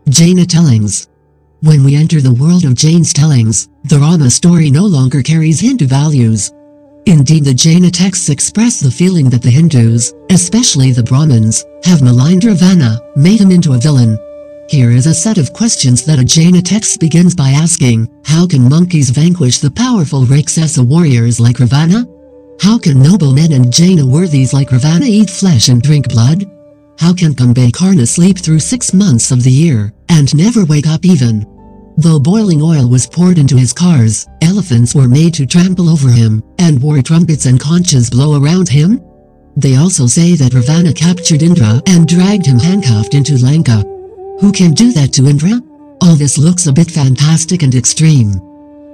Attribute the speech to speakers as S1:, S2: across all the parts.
S1: Jaina tellings. When we enter the world of Jain's tellings, the Rama story no longer carries Hindu values. Indeed, the Jaina texts express the feeling that the Hindus, especially the Brahmins, have maligned Ravana, made him into a villain. Here is a set of questions that a Jaina text begins by asking: how can monkeys vanquish the powerful Rakshasa warriors like Ravana? How can noblemen and Jaina worthies like Ravana eat flesh and drink blood? How can Kumbhakarna sleep through 6 months of the year, and never wake up even? Though boiling oil was poured into his cars, elephants were made to trample over him, and war trumpets and conches blow around him? They also say that Ravana captured Indra and dragged him handcuffed into Lanka. Who can do that to Indra? All this looks a bit fantastic and extreme.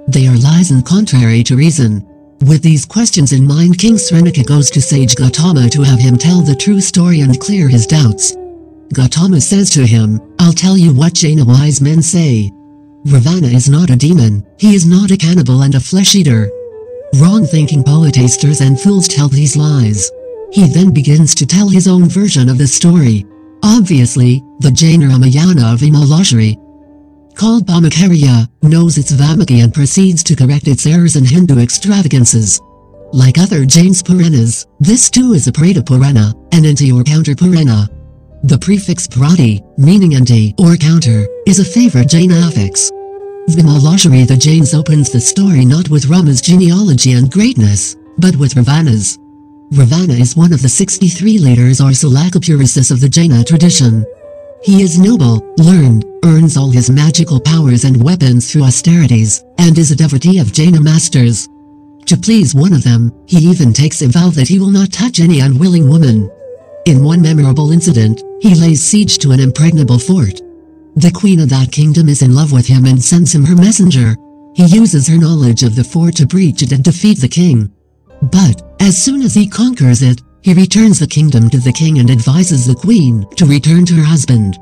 S1: They are lies and contrary to reason. With these questions in mind, King Srenika goes to sage Gautama to have him tell the true story and clear his doubts. Gautama says to him, "I'll tell you what Jaina wise men say. Ravana is not a demon, he is not a cannibal and a flesh-eater." Wrong-thinking poetasters and fools tell these lies. He then begins to tell his own version of the story. Obviously, the Jain Ramayana of Vimalashri, called Bhamakarya, knows its Vamaki and proceeds to correct its errors and Hindu extravagances. Like other Jains Puranas, this too is a Prata Purana, an anti or counter Purana. The prefix Prati, meaning anti or counter, is a favorite Jaina affix. Vimalashri, the Jains opens the story not with Rama's genealogy and greatness, but with Ravana's. Ravana is one of the 63 leaders or Salakapurusas of the Jaina tradition. He is noble, learned, earns all his magical powers and weapons through austerities, and is a devotee of Jaina masters. To please one of them, he even takes a vow that he will not touch any unwilling woman. In one memorable incident, he lays siege to an impregnable fort. The queen of that kingdom is in love with him and sends him her messenger. He uses her knowledge of the fort to breach it and defeat the king. But, as soon as he conquers it, he returns the kingdom to the king and advises the queen to return to her husband.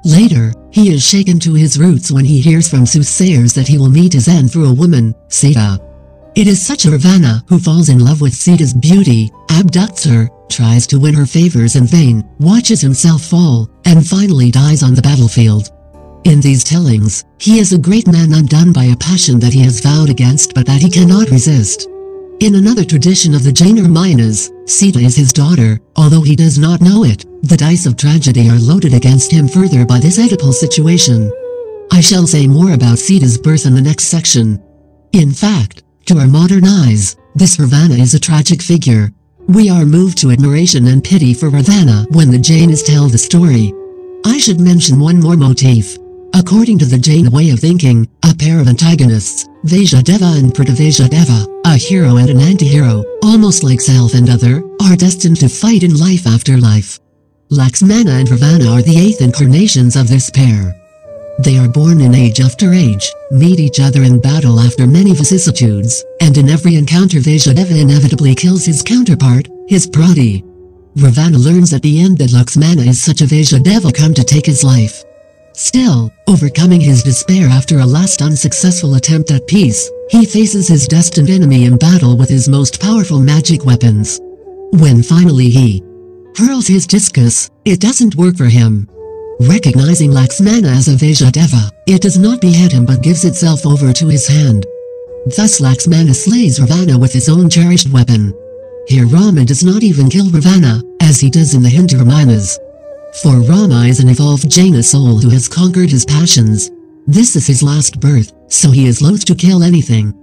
S1: Later, he is shaken to his roots when he hears from soothsayers that he will meet his end through a woman, Sita. It is such a Ravana who falls in love with Sita's beauty, abducts her, tries to win her favors in vain, watches himself fall, and finally dies on the battlefield. In these tellings, he is a great man undone by a passion that he has vowed against but that he cannot resist. In another tradition of the Jain Ramayanas, Sita is his daughter, although he does not know it. The dice of tragedy are loaded against him further by this Oedipal situation. I shall say more about Sita's birth in the next section. In fact, to our modern eyes, this Ravana is a tragic figure. We are moved to admiration and pity for Ravana when the Jainas tell the story. I should mention one more motif. According to the Jain way of thinking, a pair of antagonists, Vasudeva and Prati-Vasudeva, a hero and an anti-hero, almost like self and other, are destined to fight in life after life. Lakshmana and Ravana are the 8th incarnations of this pair. They are born in age after age, meet each other in battle after many vicissitudes, and in every encounter Vasudeva inevitably kills his counterpart, his Prati. Ravana learns at the end that Lakshmana is such a Vasudeva come to take his life. Still, overcoming his despair after a last unsuccessful attempt at peace, he faces his destined enemy in battle with his most powerful magic weapons. When finally he hurls his discus, it doesn't work for him. Recognizing Lakshmana as a Vasudeva, it does not behead him but gives itself over to his hand. Thus Lakshmana slays Ravana with his own cherished weapon. Here Rama does not even kill Ravana, as he does in the Hindu Ramayanas. For Rama is an evolved Jaina soul who has conquered his passions. This is his last birth, so he is loath to kill anything.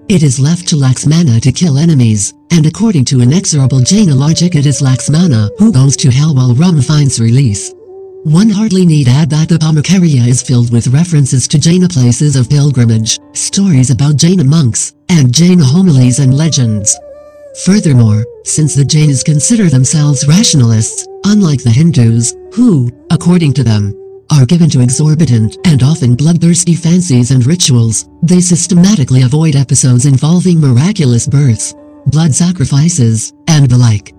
S1: It is left to Lakshmana to kill enemies, and according to inexorable Jaina logic it is Lakshmana who goes to hell while Rama finds release. One hardly need add that the Bhamakarya is filled with references to Jaina places of pilgrimage, stories about Jaina monks, and Jaina homilies and legends. Furthermore, since the Jainas consider themselves rationalists, unlike the Hindus, who, according to them, are given to exorbitant and often bloodthirsty fancies and rituals, they systematically avoid episodes involving miraculous births, blood sacrifices, and the like.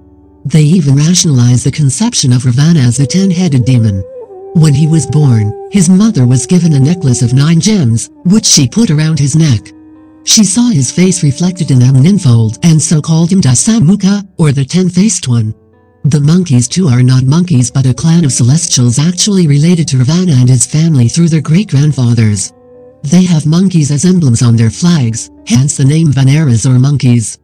S1: They even rationalize the conception of Ravana as a 10-headed demon. When he was born, his mother was given a necklace of 9 gems, which she put around his neck. She saw his face reflected in them ninfold and so called him Dasamukha, or the 10-faced one. The monkeys too are not monkeys but a clan of celestials actually related to Ravana and his family through their great-grandfathers. They have monkeys as emblems on their flags, hence the name Vaneras or monkeys.